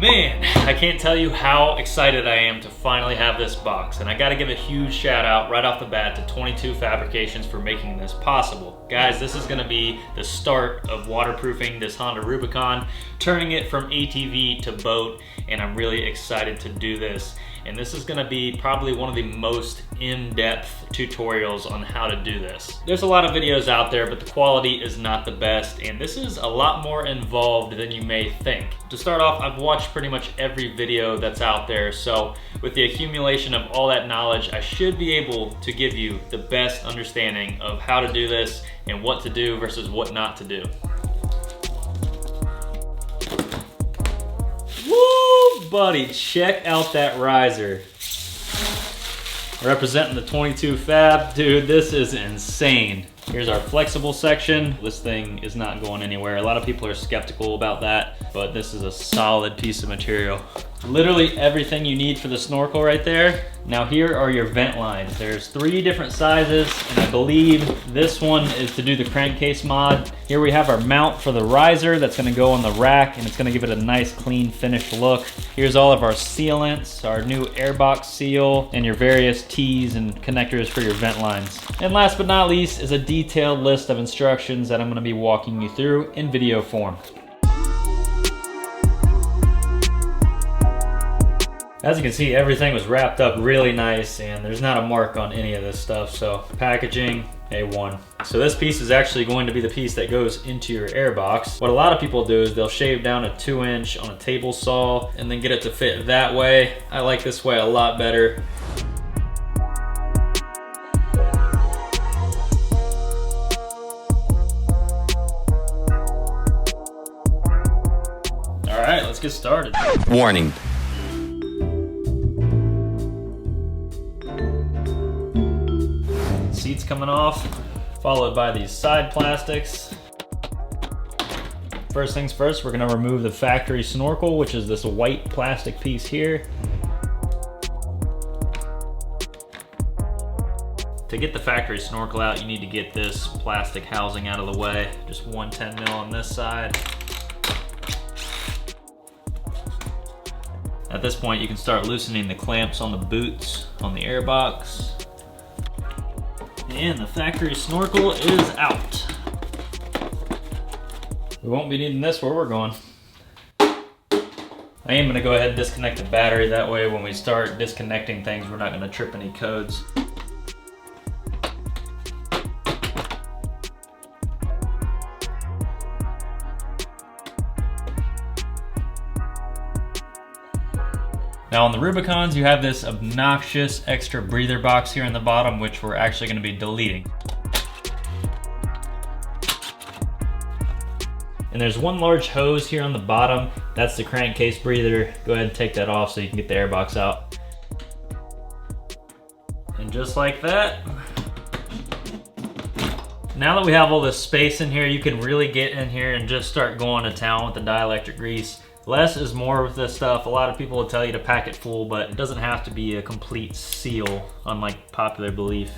Man, I can't tell you how excited I am to finally have this box, and I gotta give a huge shout out right off the bat to 22 Fabrications for making this possible. Guys, this is gonna be the start of waterproofing this Honda Rubicon, turning it from ATV to boat, and I'm really excited to do this. And this is gonna be probably one of the most in-depth tutorials on how to do this. There's a lot of videos out there, but the quality is not the best, and this is a lot more involved than you may think. To start off, I've watched pretty much every video that's out there, so with the accumulation of all that knowledge, I should be able to give you the best understanding of how to do this and what to do versus what not to do. Woo, buddy, check out that riser. Representing the 22 Fab, dude, this is insane. Here's our flexible section. This thing is not going anywhere. A lot of people are skeptical about that, but this is a solid piece of material. Literally everything you need for the snorkel right there. Now here are your vent lines. There's 3 different sizes, and I believe this one is to do the crankcase mod. Here we have our mount for the riser that's gonna go on the rack, and it's gonna give it a nice clean finished look. Here's all of our sealants, our new airbox seal, and your various T's and connectors for your vent lines. And last but not least is a detailed list of instructions that I'm gonna be walking you through in video form. As you can see, everything was wrapped up really nice, and there's not a mark on any of this stuff, so packaging, A1. So this piece is actually going to be the piece that goes into your airbox. What a lot of people do is they'll shave down a 2-inch on a table saw and then get it to fit that way. I like this way a lot better. All right, let's get started. Warning. Seats coming off, followed by these side plastics. First things first, we're gonna remove the factory snorkel, which is this white plastic piece here. To get the factory snorkel out, you need to get this plastic housing out of the way. Just 110 mil on this side. At this point, you can start loosening the clamps on the boots on the airbox. And the factory snorkel is out. We won't be needing this where we're going. I am gonna go ahead and disconnect the battery. That way when we start disconnecting things, we're not gonna trip any codes. Now on the Rubicons, you have this obnoxious extra breather box here in the bottom, which we're actually going to be deleting. And there's one large hose here on the bottom. That's the crankcase breather. Go ahead and take that off so you can get the airbox out. And just like that. Now that we have all this space in here, you can really get in here and just start going to town with the dielectric grease. Less is more with this stuff. A lot of people will tell you to pack it full, but it doesn't have to be a complete seal, unlike popular belief.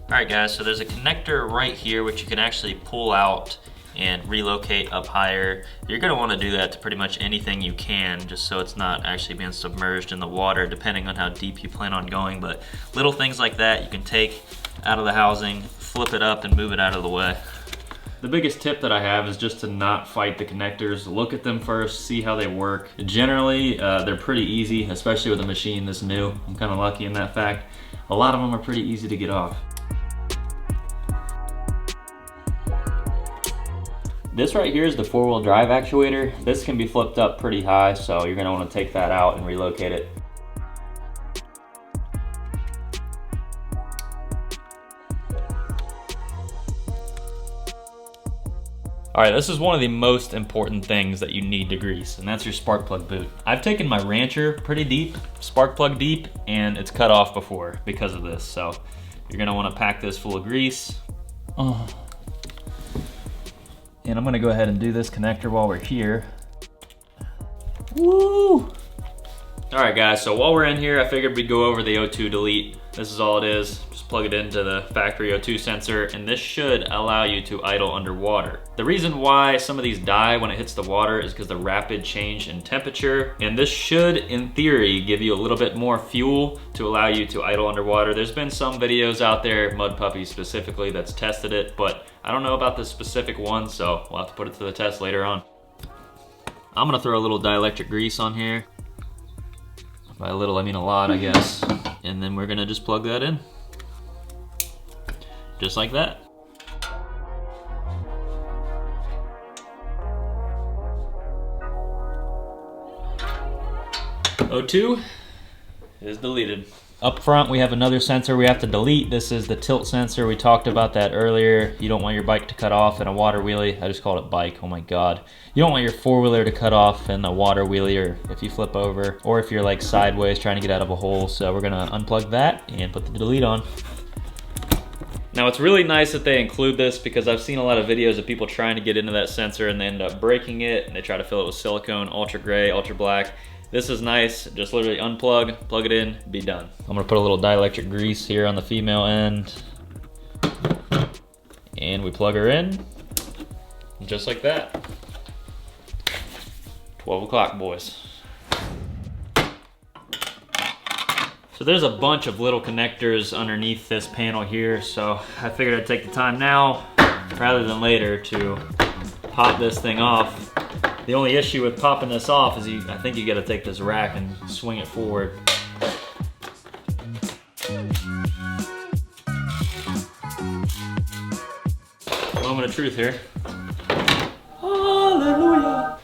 All right guys, so there's a connector right here which you can actually pull out and relocate up higher. You're gonna wanna do that to pretty much anything you can, just so it's not actually being submerged in the water, depending on how deep you plan on going. But little things like that you can take out of the housing, flip it up and move it out of the way. The biggest tip that I have is just to not fight the connectors. Look at them first, see how they work. Generally, they're pretty easy, especially with a machine this new. I'm kind of lucky in that fact. A lot of them are pretty easy to get off. This right here is the 4-wheel drive actuator. This can be flipped up pretty high, so you're gonna wanna take that out and relocate it. All right, this is one of the most important things that you need to grease, and that's your spark plug boot. I've taken my Rancher pretty deep, spark plug deep, and it's cut off before because of this. So you're gonna wanna pack this full of grease. And I'm gonna go ahead and do this connector while we're here. Woo! All right guys, so while we're in here, I figured we'd go over the O2 delete. This is all it is. Just plug it into the factory O2 sensor, and this should allow you to idle underwater. The reason why some of these die when it hits the water is because the rapid change in temperature, and this should, in theory, give you a little bit more fuel to allow you to idle underwater. There's been some videos out there, Mud Puppy specifically, that's tested it, but I don't know about this specific one, so we'll have to put it to the test later on. I'm gonna throw a little dielectric grease on here. By a little, I mean a lot, I guess. And then we're gonna just plug that in. Just like that. O2 is deleted. Up front, we have another sensor we have to delete. This is the tilt sensor. We talked about that earlier. You don't want your bike to cut off in a water wheelie. I just called it bike, oh my God. You don't want your four-wheeler to cut off in a water wheelie, or if you flip over, or if you're like sideways trying to get out of a hole. So we're gonna unplug that and put the delete on. Now it's really nice that they include this, because I've seen a lot of videos of people trying to get into that sensor and they end up breaking it, and they try to fill it with silicone, ultra gray, ultra black. This is nice, just literally unplug, plug it in, be done. I'm gonna put a little dielectric grease here on the female end. And we plug her in, just like that. 12 o'clock, boys. So there's a bunch of little connectors underneath this panel here, so I figured I'd take the time now, rather than later, to pop this thing off. The only issue with popping this off is I think you gotta take this rack and swing it forward. Moment of truth here. Hallelujah.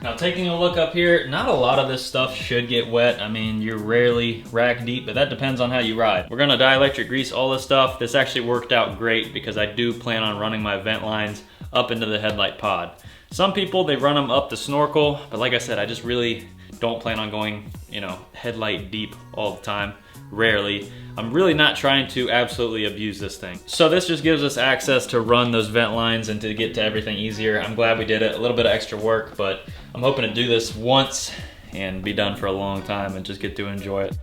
Now taking a look up here, not a lot of this stuff should get wet. I mean, you're rarely rack deep, but that depends on how you ride. We're gonna dielectric grease all this stuff. This actually worked out great because I do plan on running my vent lines up into the headlight pod. Some people, they run them up the Snorkel, but like I said, I just really don't plan on going, you know, headlight deep all the time, rarely. I'm really not trying to absolutely abuse this thing. So this just gives us access to run those vent lines and to get to everything easier. I'm glad we did it. A little bit of extra work, but I'm hoping to do this once and be done for a long time and just get to enjoy it.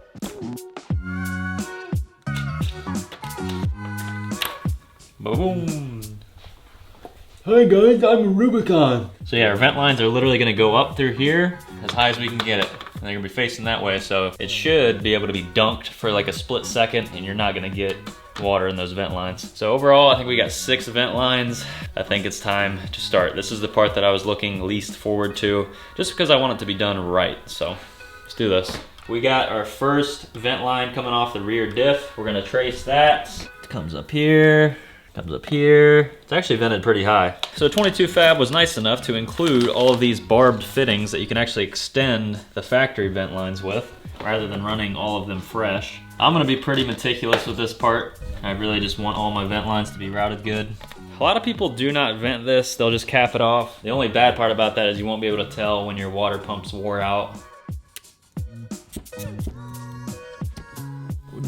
Boom. Hi guys, I'm a Rubicon. So yeah, our vent lines are literally gonna go up through here as high as we can get it. And they're gonna be facing that way, so it should be able to be dunked for like a split second, and you're not gonna get water in those vent lines. So overall, I think we got 6 vent lines. I think it's time to start. This is the part that I was looking least forward to, just because I want it to be done right. So let's do this. We got our first vent line coming off the rear diff. We're gonna trace that. It comes up here. Comes up here. It's actually vented pretty high. So 22 Fab was nice enough to include all of these barbed fittings that you can actually extend the factory vent lines with, rather than running all of them fresh. I'm gonna be pretty meticulous with this part. I really just want all my vent lines to be routed good. A lot of people do not vent this, they'll just cap it off. The only bad part about that is you won't be able to tell when your water pump's wore out.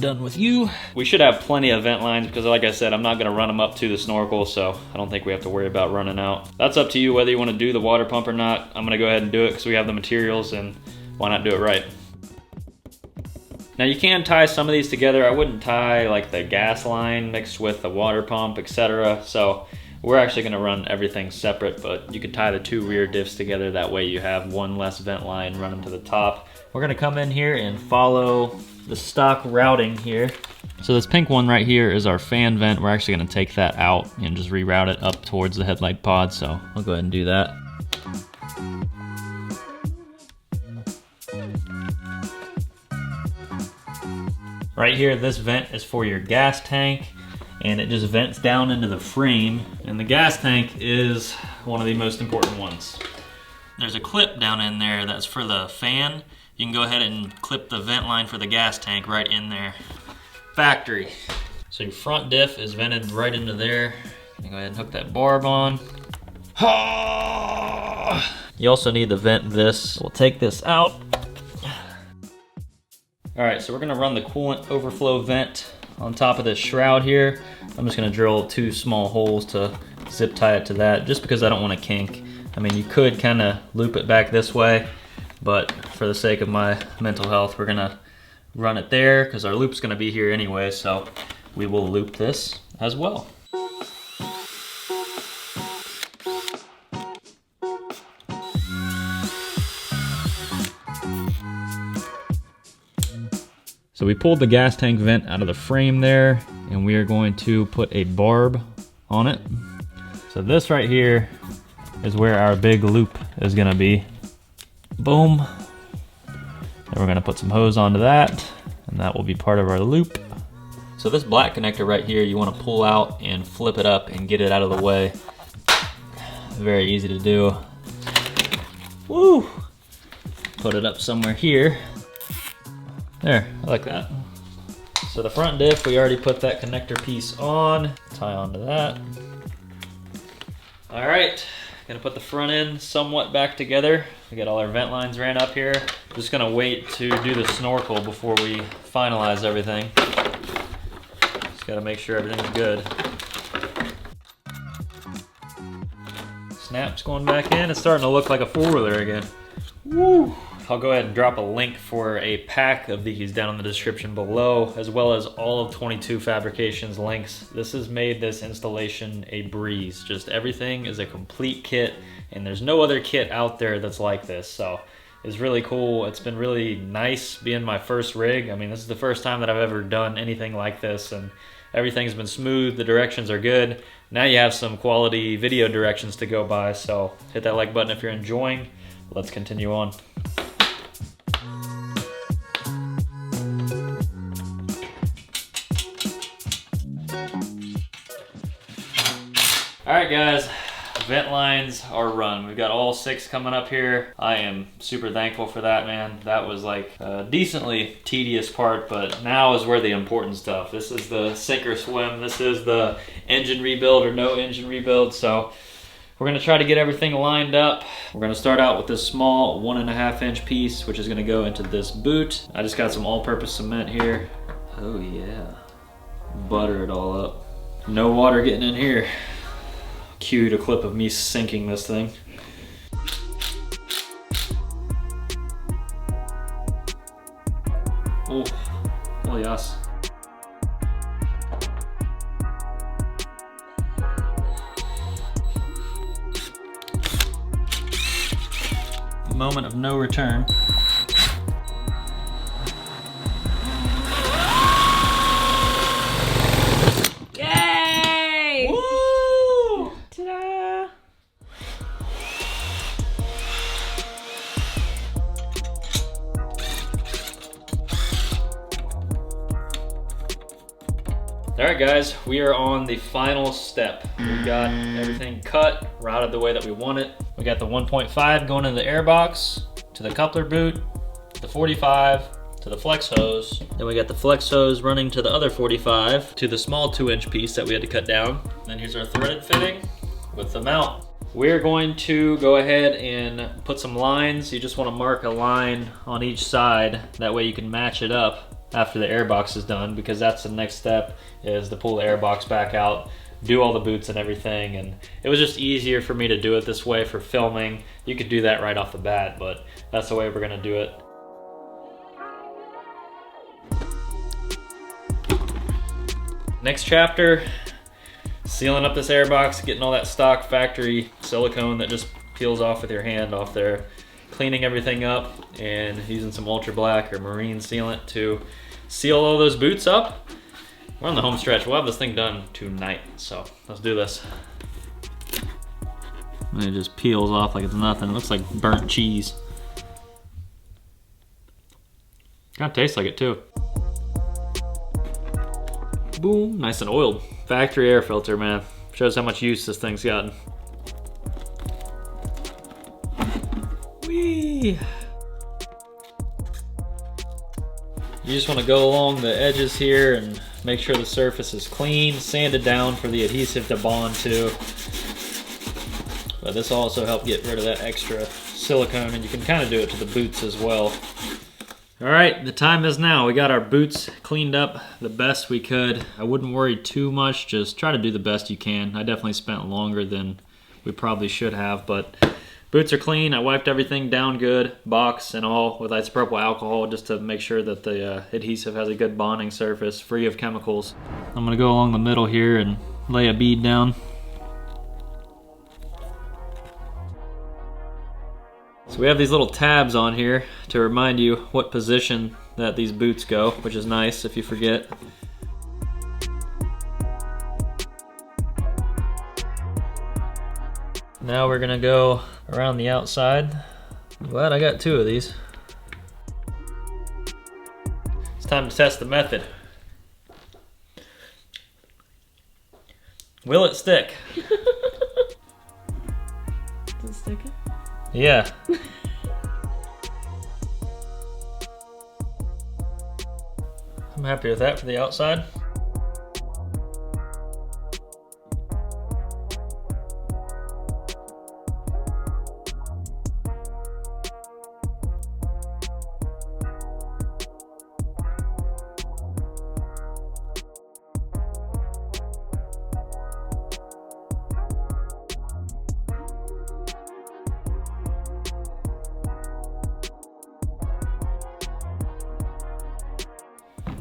Done with you. We should have plenty of vent lines because like I said, I'm not gonna run them up to the Snorkel, so I don't think we have to worry about running out. That's up to you whether you wanna do the water pump or not. I'm gonna go ahead and do it because we have the materials, and why not do it right? Now you can tie some of these together. I wouldn't tie like the gas line mixed with the water pump, etc. So we're actually gonna run everything separate, but you could tie the 2 rear diffs together. That way you have one less vent line running to the top. We're gonna come in here and follow the stock routing here. So this pink one right here is our fan vent. We're actually gonna take that out and just reroute it up towards the headlight pod. So I'll go ahead and do that. Right here, this vent is for your gas tank, and it just vents down into the frame. And the gas tank is one of the most important ones. There's a clip down in there that's for the fan. You can go ahead and clip the vent line for the gas tank right in there. Factory. So your front diff is vented right into there. You go ahead and hook that barb on. You also need to vent this. We'll take this out. All right, so we're gonna run the coolant overflow vent on top of this shroud here. I'm just gonna drill 2 small holes to zip tie it to that, just because I don't want to kink. I mean, you could kind of loop it back this way, but for the sake of my mental health, we're gonna run it there because our loop's gonna be here anyway, so we will loop this as well. So we pulled the gas tank vent out of the frame there, and we are going to put a barb on it. So this right here is where our big loop is gonna be. Boom. Then we're gonna put some hose onto that, and that will be part of our loop. So this black connector right here, you wanna pull out and flip it up and get it out of the way. Very easy to do. Woo! Put it up somewhere here. There, I like that. So the front diff, we already put that connector piece on. Tie onto that. All right, gonna put the front end somewhat back together. We got all our vent lines ran up here. Just gonna wait to do the snorkel before we finalize everything. Just gotta make sure everything's good. Snap's going back in. It's starting to look like a four-wheeler again. Woo! I'll go ahead and drop a link for a pack of these down in the description below, as well as all of 22 Fabrications links. This has made this installation a breeze. Just everything is a complete kit, and there's no other kit out there that's like this. So it's really cool. It's been really nice being my first rig. I mean, this is the first time that I've ever done anything like this, and everything's been smooth. The directions are good. Now you have some quality video directions to go by, so hit that like button if you're enjoying. Let's continue on. All right, guys, vent lines are run. We've got all 6 coming up here. I am super thankful for that, man. That was like a decently tedious part, but now is where the important stuff. This is the sink or swim. This is the engine rebuild or no engine rebuild. So we're gonna try to get everything lined up. We're gonna start out with this small 1.5 inch piece, which is gonna go into this boot. I just got some all-purpose cement here. Oh yeah, butter it all up. No water getting in here. Cued a clip of me sinking this thing. Oh yes. Moment of no return. Yay! Woo! Ta-da! All right, guys, we are on the final step. We got everything cut, routed the way that we want it. We got the 1.5 going into the air box, to the coupler boot, the 45, to the flex hose. Then we got the flex hose running to the other 45, to the small 2-inch piece that we had to cut down. Then here's our threaded fitting with the mount. We're going to go ahead and put some lines. You just want to mark a line on each side. That way you can match it up after the air box is done, because that's the next step, is to pull the air box back out, do all the boots and everything. And it was just easier for me to do it this way for filming. You could do that right off the bat, but that's the way we're gonna do it. Next chapter, sealing up this air box, getting all that stock factory silicone that just peels off with your hand off there, cleaning everything up, and using some ultra black or marine sealant to seal all those boots up. We're on the home stretch. We'll have this thing done tonight, so let's do this. And it just peels off like it's nothing. It looks like burnt cheese. Kind of tastes like it too. Boom, nice and oiled. Factory air filter, man. Shows how much use this thing's gotten. Whee! You just want to go along the edges here and make sure the surface is clean, sanded down for the adhesive to bond to. But this will also help get rid of that extra silicone, and you can kind of do it to the boots as well. All right, the time is now. We got our boots cleaned up the best we could. I wouldn't worry too much, just try to do the best you can. I definitely spent longer than we probably should have, but Boots are clean. I wiped everything down good, box and all, with isopropyl alcohol just to make sure that the adhesive has a good bonding surface, free of chemicals. I'm gonna go along the middle here and lay a bead down. So we have these little tabs on here to remind you what position that these boots go, which is nice if you forget. Now we're gonna go around the outside. I'm glad I got 2 of these. It's time to test the method. Will it stick? Does it stick it? Yeah. I'm happy with that for the outside.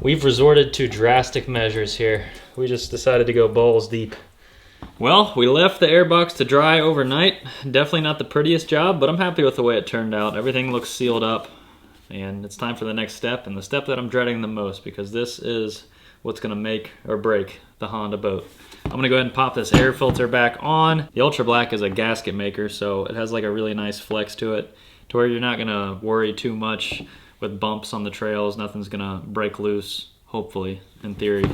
We've resorted to drastic measures here. We just decided to go balls deep. Well, we left the airbox to dry overnight. Definitely not the prettiest job, but I'm happy with the way it turned out. Everything looks sealed up, and it's time for the next step, and the step that I'm dreading the most, because this is what's gonna make or break the Honda boat. I'm gonna go ahead and pop this air filter back on. The Ultra Black is a gasket maker, so it has like a really nice flex to it, to where you're not gonna worry too much with bumps on the trails. Nothing's gonna break loose, hopefully, in theory.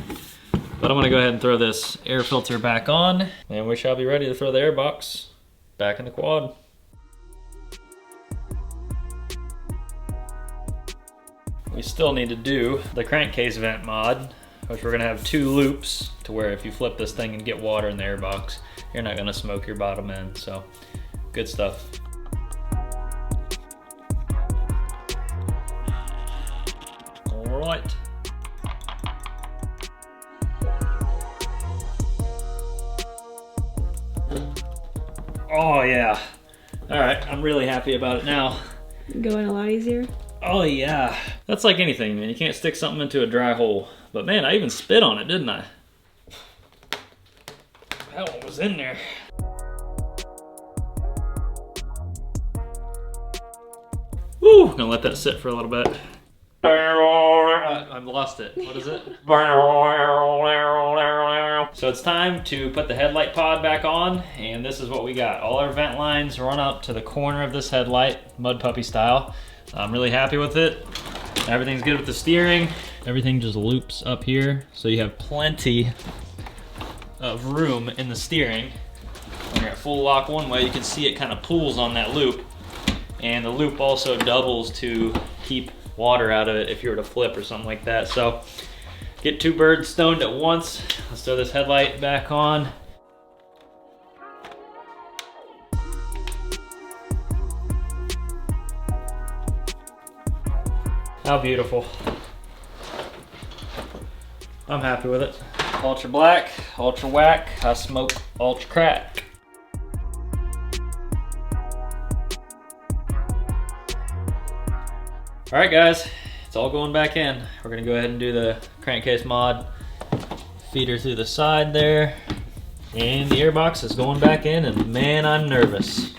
But I'm gonna go ahead and throw this air filter back on, and we shall be ready to throw the airbox back in the quad. We still need to do the crankcase vent mod, which we're gonna have 2 loops to where if you flip this thing and get water in the airbox, you're not gonna smoke your bottom end, so good stuff. All right. Oh yeah. All right, I'm really happy about it now. Going a lot easier? Oh yeah. That's like anything, man. You can't stick something into a dry hole. But man, I even spit on it, didn't I? That one was in there. Woo! Gonna let that sit for a little bit. I've lost it. What is it? So it's time to put the headlight pod back on, and this is what we got. All our vent lines run up to the corner of this headlight, mud puppy style. I'm really happy with it. Everything's good with the steering. Everything just loops up here, so you have plenty of room in the steering. When you're at full lock one way, you can see it kind of pulls on that loop, and the loop also doubles to keep water out of it if you were to flip or something like that. So get 2 birds stoned at once. Let's throw this headlight back on. How beautiful. I'm happy with it. Ultra black, ultra whack, I smoke ultra crack. All right guys, it's all going back in. We're gonna go ahead and do the crankcase mod. Feeder through the side there. And the airbox is going back in, and man, I'm nervous.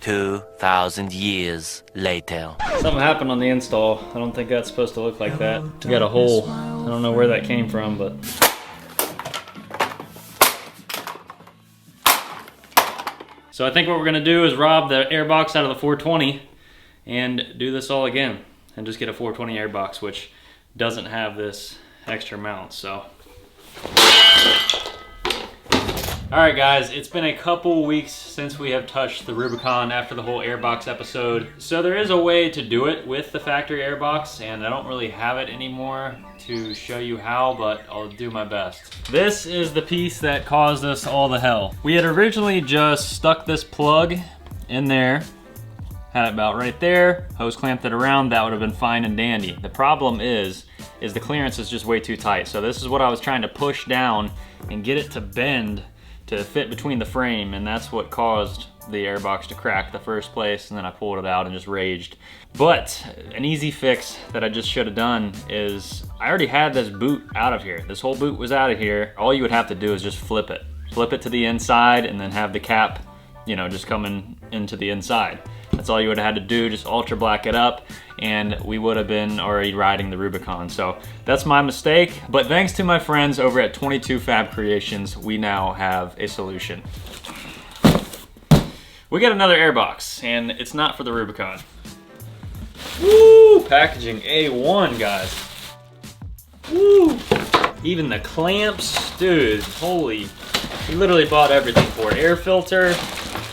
2,000 years later. Something happened on the install. I don't think that's supposed to look like that. We got a hole. I don't know where that came from, but. So I think what we're gonna do is rob the airbox out of the 420 and do this all again and just get a 420 airbox, which doesn't have this extra mount, so. All right guys, it's been a couple weeks since we have touched the Rubicon after the whole airbox episode. So there is a way to do it with the factory airbox, and I don't really have it anymore to show you how, but I'll do my best. This is the piece that caused us all the hell. We had originally just stuck this plug in there, had it about right there, hose clamped it around, that would have been fine and dandy. The problem is the clearance is just way too tight. So this is what I was trying to push down and get it to bend to fit between the frame, and that's what caused the airbox to crack the first place, and then I pulled it out and just raged. But an easy fix that I just should have done is I already had this boot out of here. This whole boot was out of here. All you would have to do is just flip it. Flip it to the inside and then have the cap, you know, just coming into the inside. That's all you would have had to do, just ultra black it up, and we would have been already riding the Rubicon. So that's my mistake, but thanks to my friends over at 22 Fab Creations, we now have a solution. We got another airbox, and it's not for the Rubicon. Woo! Packaging A1, guys. Woo! Even the clamps, dude, holy. We literally bought everything for it. Air filter,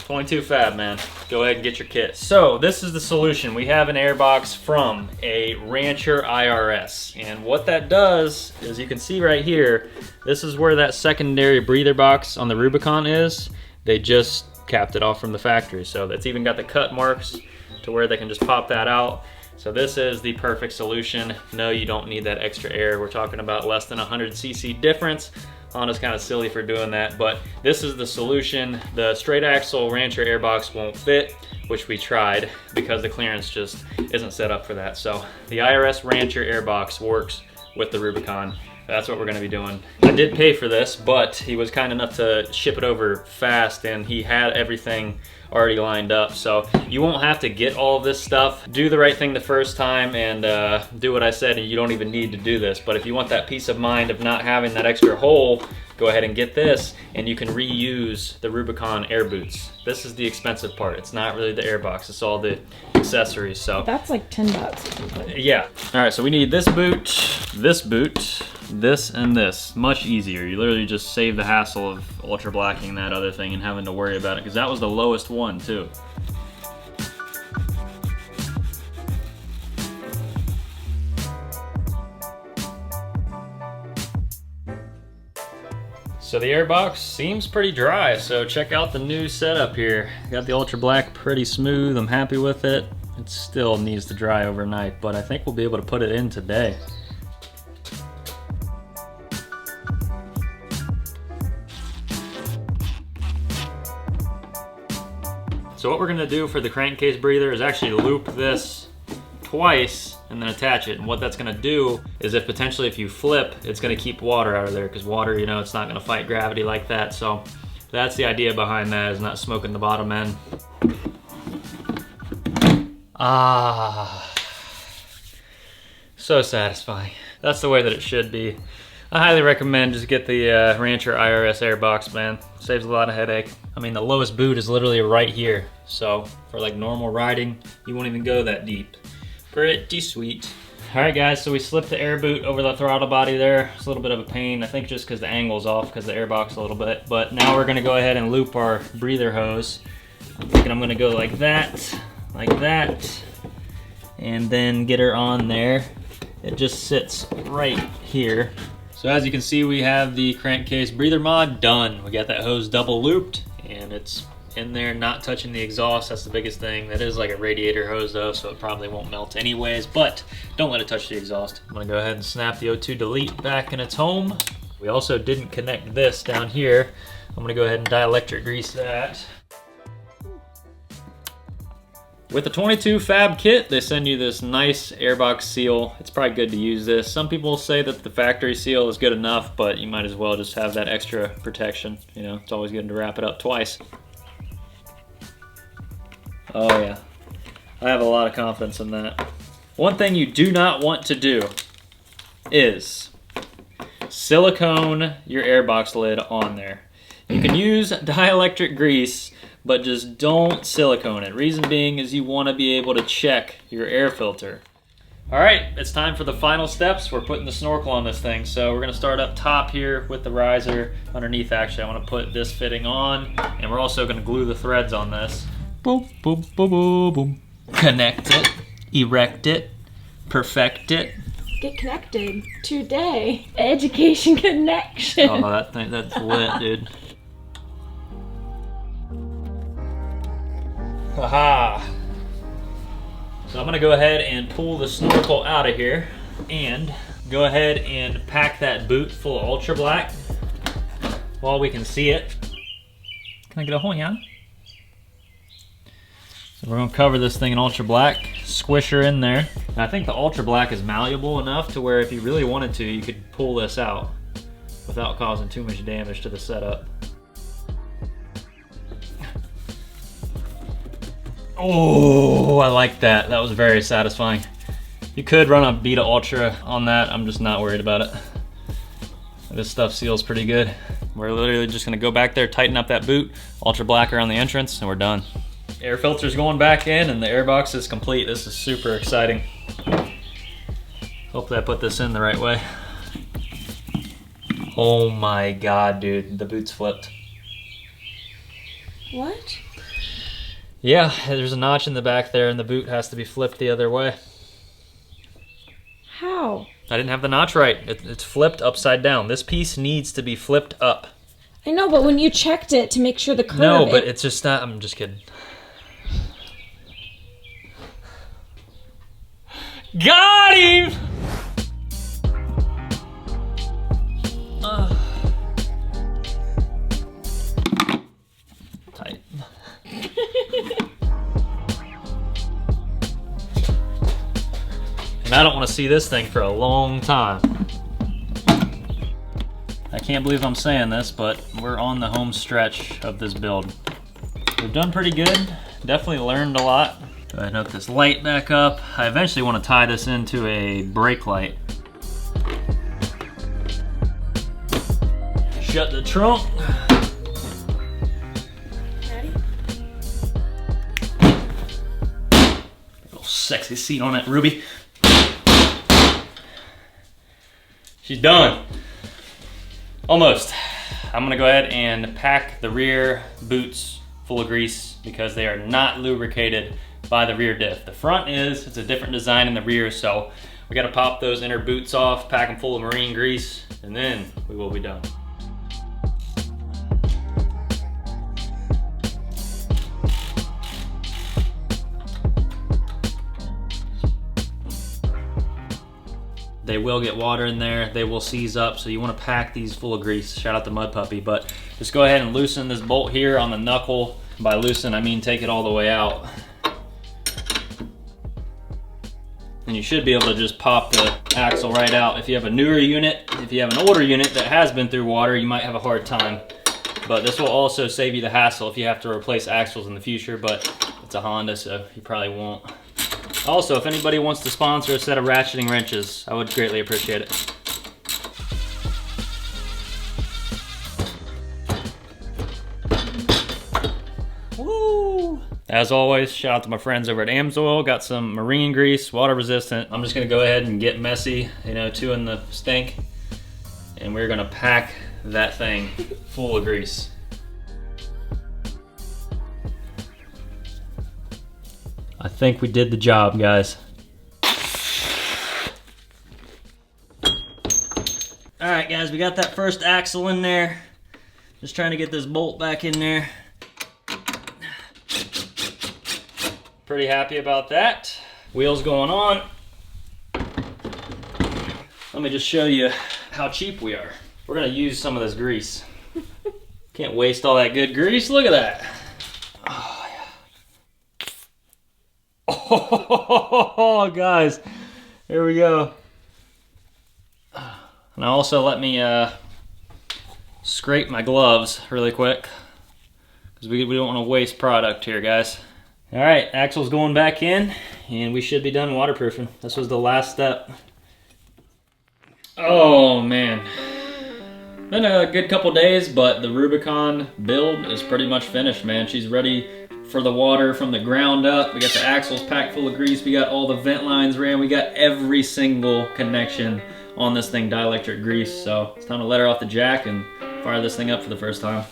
22 Fab, man. Go ahead and get your kit. So this is the solution. We have an airbox from a Rancher IRS. And what that does is, you can see right here, this is where that secondary breather box on the Rubicon is. They just capped it off from the factory. So that's even got the cut marks to where they can just pop that out. So this is the perfect solution. No, you don't need that extra air. We're talking about less than 100 cc difference. Honda's kind of silly for doing that, but this is the solution. The straight axle Rancher airbox won't fit, which we tried because the clearance just isn't set up for that. So the IRS Rancher airbox works with the Rubicon. That's what we're gonna be doing. I did pay for this, but he was kind enough to ship it over fast, and he had everything already lined up. So you won't have to get all of this stuff. Do the right thing the first time and do what I said, and you don't even need to do this. But if you want that peace of mind of not having that extra hole, go ahead and get this, and you can reuse the Rubicon air boots. This is the expensive part. It's not really the airbox, it's all the accessories. So That's like $10. yeah. All right, so we need this boot, this, and this. Much easier. You literally just save the hassle of ultra blacking that other thing and having to worry about it, because that was the lowest one too. So the airbox seems pretty dry, so check out the new setup here. Got the ultra black pretty smooth. I'm happy with it. It still needs to dry overnight, but I think we'll be able to put it in today. So what we're gonna do for the crankcase breather is actually loop this twice and then attach it. And what that's gonna do is, if potentially if you flip, it's gonna keep water out of there, because water, you know, it's not gonna fight gravity like that. So that's the idea behind that, is not smoking the bottom end. Ah, so satisfying. That's the way that it should be. I highly recommend just get the Rancher IRS airbox, man. Saves a lot of headache. I mean, the lowest boot is literally right here. So for like normal riding, you won't even go that deep. Pretty sweet. All right, guys, so we slipped the air boot over the throttle body there. It's a little bit of a pain, I think just because the angle's off because the airbox a little bit. But now we're gonna go ahead and loop our breather hose. I'm thinking I'm gonna go like that, and then get her on there. It just sits right here. So as you can see, we have the crankcase breather mod done. We got that hose double looped, and it's in there, not touching the exhaust. That's the biggest thing. That is like a radiator hose though, so it probably won't melt anyways, but don't let it touch the exhaust. I'm gonna go ahead and snap the O2 delete back in its home. We also didn't connect this down here. I'm gonna go ahead and dielectric grease that. With the 22 Fab kit, they send you this nice airbox seal. It's probably good to use this. Some people say that the factory seal is good enough, but you might as well just have that extra protection. You know, it's always good to wrap it up twice. Oh yeah, I have a lot of confidence in that. One thing you do not want to do is silicone your airbox lid on there. You can use dielectric grease, but just don't silicone it. Reason being is you want to be able to check your air filter. All right, it's time for the final steps. We're putting the snorkel on this thing. So we're gonna start up top here with the riser. Underneath, actually, I wanna put this fitting on, and we're also gonna glue the threads on this. Boom, boom, boom, boom, boom. Connect it, erect it, perfect it. Get connected today. Education connection. Oh, that thing, that's lit, dude. Haha. So I'm gonna go ahead and pull the snorkel out of here and go ahead and pack that boot full of ultra black while we can see it. Can I get a hold, yeah? So we're gonna cover this thing in ultra black, squish her in there. And I think the ultra black is malleable enough to where if you really wanted to, you could pull this out without causing too much damage to the setup. Oh, I like that. That was very satisfying. You could run a Beta Ultra on that. I'm just not worried about it. This stuff seals pretty good. We're literally just gonna go back there, tighten up that boot, ultra black around the entrance, and we're done. Air filter's going back in and the air box is complete. This is super exciting. Hopefully I put this in the right way. Oh my God, dude, the boot's flipped. What? Yeah, there's a notch in the back there and the boot has to be flipped the other way. How? I didn't have the notch right. It's flipped upside down. This piece needs to be flipped up. I know, but when you checked it to make sure the curve... No, but it's just not, I'm just kidding. Got him! Tight. And I don't want to see this thing for a long time. I can't believe I'm saying this, but we're on the home stretch of this build. We've done pretty good. Definitely learned a lot. Go ahead and hook this light back up. I eventually want to tie this into a brake light. Shut the trunk. Ready? Little sexy seat on that Ruby. She's done. Almost. I'm gonna go ahead and pack the rear boots full of grease because they are not lubricated by the rear diff. The front is, it's a different design in the rear, so we gotta pop those inner boots off, pack them full of marine grease, and then we will be done. They will get water in there, they will seize up, so you want to pack these full of grease. Shout out to Mud Puppy, but just go ahead and loosen this bolt here on the knuckle. By loosen, I mean take it all the way out. And you should be able to just pop the axle right out. If you have a newer unit, if you have an older unit that has been through water, you might have a hard time. But this will also save you the hassle if you have to replace axles in the future, but it's a Honda, so you probably won't. Also, if anybody wants to sponsor a set of ratcheting wrenches, I would greatly appreciate it. Woo! As always, shout out to my friends over at AMSOIL. Got some marine grease, water resistant. I'm just gonna go ahead and get messy, you know, two in the stink. And we're gonna pack that thing full of grease. I think we did the job, guys. All right, guys, we got that first axle in there. Just trying to get this bolt back in there. Pretty happy about that. Wheels going on. Let me just show you how cheap we are. We're gonna use some of this grease. Can't waste all that good grease. Look at that. Oh, guys, here we go. And also let me scrape my gloves really quick because we don't want to waste product here, guys. All right, axle's going back in and we should be done waterproofing. This was the last step. Oh man, been a good couple days, but the Rubicon build is pretty much finished, man. She's ready for the water from the ground up. We got the axles packed full of grease. We got all the vent lines ran. We got every single connection on this thing dielectric grease. So it's time to let her off the jack and fire this thing up for the first time.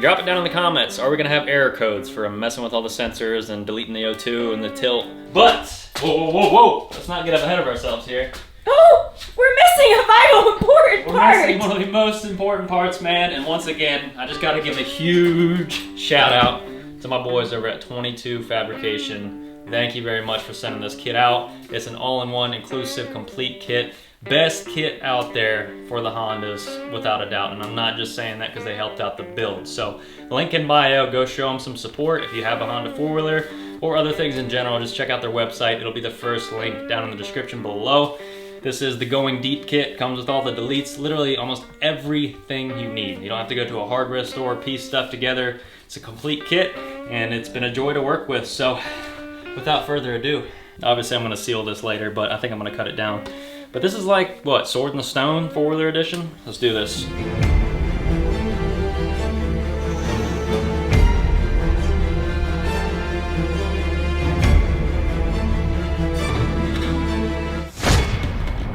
Drop it down in the comments. Are we gonna have error codes for messing with all the sensors and deleting the O2 and the tilt? But, whoa. Let's not get up ahead of ourselves here. Oh, we're missing a vital important part. We're missing one of the most important parts, man. And once again, I just gotta give a huge shout out to my boys over at 22 Fabrication. Thank you very much for sending this kit out. It's an all-in-one inclusive complete kit. Best kit out there for the Hondas, without a doubt. And I'm not just saying that because they helped out the build. So link in bio, go show them some support. If you have a Honda four-wheeler or other things in general, just check out their website. It'll be the first link down in the description below. This is the Going Deep kit. Comes with all the deletes, literally almost everything you need. You don't have to go to a hardware store, piece stuff together. It's a complete kit, and it's been a joy to work with. So without further ado, obviously I'm gonna seal this later, but I think I'm gonna cut it down. But this is like, what, Sword in the Stone four-wheeler edition? Let's do this.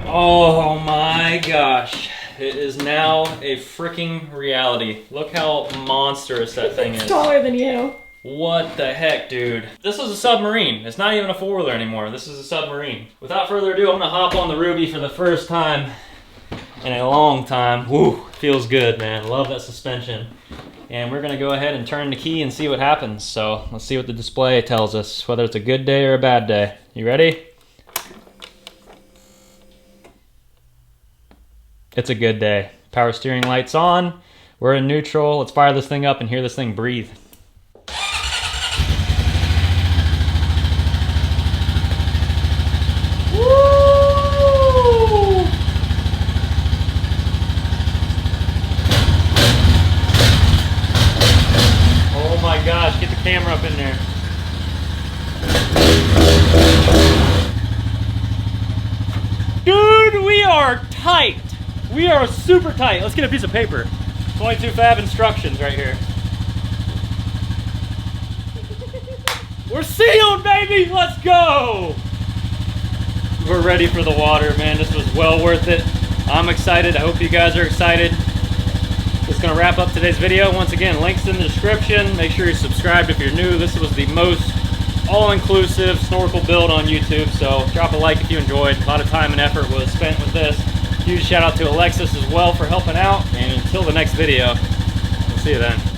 Oh my gosh. It is now a freaking reality. Look how monstrous that thing is. It's taller than you. What the heck, dude? This is a submarine. It's not even a four-wheeler anymore. This is a submarine. Without further ado, I'm gonna hop on the Ruby for the first time in a long time. Woo, feels good, man. Love that suspension. And we're gonna go ahead and turn the key and see what happens. So let's see what the display tells us, whether it's a good day or a bad day. You ready? It's a good day. Power steering lights on. We're in neutral. Let's fire this thing up and hear this thing breathe. Oh my gosh, get the camera up in there. Dude, we are tight. We are super tight. Let's get a piece of paper. 22 fab instructions right here. We're sealed, baby! Let's go! We're ready for the water, man. This was well worth it. I'm excited. I hope you guys are excited. That's gonna wrap up today's video. Once again, links in the description. Make sure you're subscribed if you're new. This was the most all-inclusive snorkel build on YouTube, so drop a like if you enjoyed. A lot of time and effort was spent with this. Huge shout out to Alexis as well for helping out, and until the next video, we'll see you then.